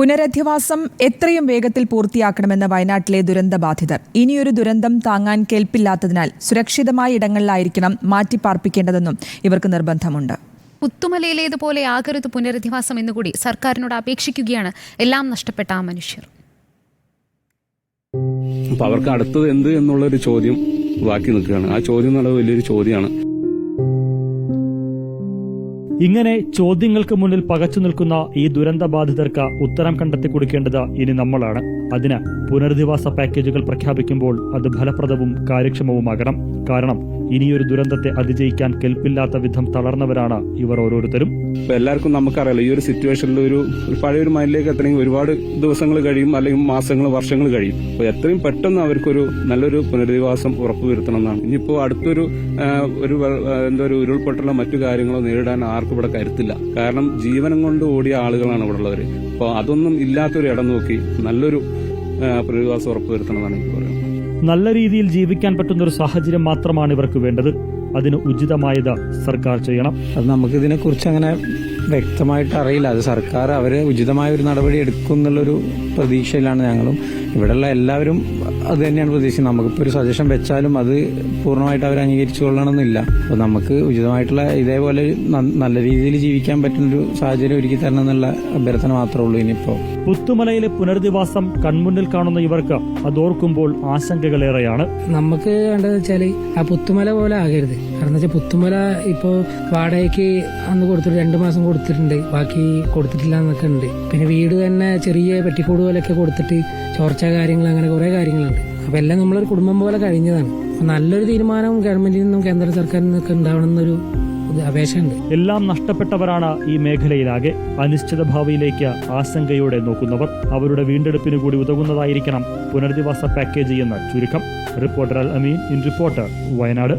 പുനരധിവാസം എത്രയും വേഗത്തിൽ പൂർത്തിയാക്കണമെന്ന് വയനാട്ടിലെ ദുരന്തബാധിതർ. ഇനിയൊരു ദുരന്തം താങ്ങാൻ കേൾപ്പില്ലാത്തതിനാൽ സുരക്ഷിതമായ ഇടങ്ങളിലായിരിക്കണം മാറ്റിപ്പാർപ്പിക്കേണ്ടതെന്നും ഇവർക്ക് നിർബന്ധമുണ്ട്. പുത്തുമലയിലേതുപോലെ ആകരുത് പുനരധിവാസം എന്നുകൂടി സർക്കാരിനോട് അപേക്ഷിക്കുകയാണ് എല്ലാം നഷ്ടപ്പെട്ട ആ മനുഷ്യർ. അപ്പൊ അവർക്ക് അടുത്തത് എന്ത് എന്നുള്ളൊരു ചോദ്യം ബാക്കി നിൽക്കുകയാണ്. ആ ചോദ്യം എന്നുള്ളത് വലിയൊരു ചോദ്യമാണ്. ഇങ്ങനെ ചോദ്യങ്ങൾക്ക് മുന്നിൽ പകച്ചു നിൽക്കുന്ന ഈ ദുരന്തബാധിതർക്ക് ഉത്തരം കണ്ടെത്തി കൊടുക്കേണ്ടത് ഇനി നമ്മളാണ്. അതിന് പുനരധിവാസ പാക്കേജുകൾ പ്രഖ്യാപിക്കുമ്പോൾ അത് ഫലപ്രദവും കാര്യക്ഷമവുമാകണം. കാരണം ഇനിയൊരു ദുരന്തത്തെ അതിജയിക്കാൻ കെൽപ്പില്ലാത്ത വിധം തളർന്നവരാണ് ഇവർ ഓരോരുത്തരും. എല്ലാവർക്കും നമുക്കറിയാലോ, ഈ ഒരു സിറ്റുവേഷനിൽ ഒരു പഴയൊരു മൈൻഡിലേക്ക് എത്തണമെങ്കിൽ ഒരുപാട് ദിവസങ്ങൾ കഴിയും, അല്ലെങ്കിൽ മാസങ്ങൾ, വർഷങ്ങൾ കഴിയും. അപ്പോൾ എത്രയും പെട്ടെന്ന് അവർക്കൊരു നല്ലൊരു പുനരധിവാസം ഉറപ്പുവരുത്തണം എന്നാണ്. ഇനിയിപ്പോൾ അടുത്തൊരു ഒരു ഉരുൾപൊട്ടലോ മറ്റു കാര്യങ്ങളോ നേരിടാൻ ആർക്കും ഇവിടെ കരുത്തില്ല. കാരണം ജീവനം കൊണ്ട് ഓടിയ ആളുകളാണ് ഇവിടെ ഉള്ളവർ. അപ്പോൾ അതൊന്നും ഇല്ലാത്തൊരു ഇടം നോക്കി നല്ലൊരു പുനരധിവാസം ഉറപ്പുവരുത്തണമെന്നാണ് എനിക്ക് പറയുന്നത്. നല്ല രീതിയിൽ ജീവിക്കാൻ പറ്റുന്ന ഒരു സാഹചര്യം മാത്രമാണ് ഇവർക്ക് വേണ്ടത്. അതിന് ഉചിതമായത് സർക്കാർ ചെയ്യണം. അത് നമുക്കിതിനെക്കുറിച്ച് അങ്ങനെ വ്യക്തമായിട്ട് അറിയില്ല. അത് സർക്കാർ അവർ ഉചിതമായ ഒരു നടപടി എടുക്കും എന്നുള്ളൊരു പ്രതീക്ഷയിലാണ് ഞങ്ങളും. ഇവിടെയുള്ള എല്ലാവരും അത് തന്നെയാണ് പ്രതീക്ഷിക്കുന്നത്. നമുക്കിപ്പോൾ ഒരു സജഷൻ വെച്ചാലും അത് പൂർണ്ണമായിട്ട് അവർ അംഗീകരിച്ചു കൊള്ളണമെന്നില്ല. അപ്പോൾ നമുക്ക് ഉചിതമായിട്ടുള്ള ഇതേപോലെ നല്ല രീതിയിൽ ജീവിക്കാൻ പറ്റുന്നൊരു സാഹചര്യം ഒരുക്കി തരണം എന്നുള്ള അഭ്യർത്ഥന മാത്രമേ ഉള്ളൂ. ഇനിയിപ്പോൾ പുത്തുമലയിലെ പുനരധിവാസം കൺമുന്നിൽ കാണുന്ന ഇവർക്ക് അതോർക്കുമ്പോൾ ആശങ്കകളേറെയാണ്. നമുക്ക് വേണ്ടത് വെച്ചാൽ ആ പുത്തുമല പോലെ ആകരുത്. കാരണം വെച്ചാൽ പുത്തുമല ഇപ്പോൾ വാടകയ്ക്ക് അന്ന് കൊടുത്തിട്ട് 2 മാസം കൊടുത്തിട്ടുണ്ട്, ബാക്കി കൊടുത്തിട്ടില്ല എന്നൊക്കെ ഉണ്ട്. പിന്നെ വീട് തന്നെ ചെറിയ പെട്ടിക്കൂട് പോലെയൊക്കെ കൊടുത്തിട്ട് ചോർച്ച കാര്യങ്ങൾ, അങ്ങനെ കുറെ കാര്യങ്ങളുണ്ട്. അപ്പൊ എല്ലാം നമ്മളൊരു കുടുംബം പോലെ കഴിഞ്ഞതാണ്. അപ്പൊ നല്ലൊരു തീരുമാനം ഗവൺമെന്റിൽ നിന്നും കേന്ദ്ര സർക്കാരിൽ നിന്നൊക്കെ ഉണ്ടാവണമെന്നൊരു അപേക്ഷയുണ്ട്. എല്ലാം നഷ്ടപ്പെട്ടവരാണ് ഈ മേഖലയിലാകെ. അനിശ്ചിത ഭാവിയിലേക്ക് ആശങ്കയോടെ നോക്കുന്നവർ. അവരുടെ വീണ്ടെടുപ്പിന് കൂടി ഉതകുന്നതായിരിക്കണം പുനരധിവാസ പാക്കേജ് എന്ന് ചുരുക്കം. Reporter Al Ameen, in reporter, Wayanad.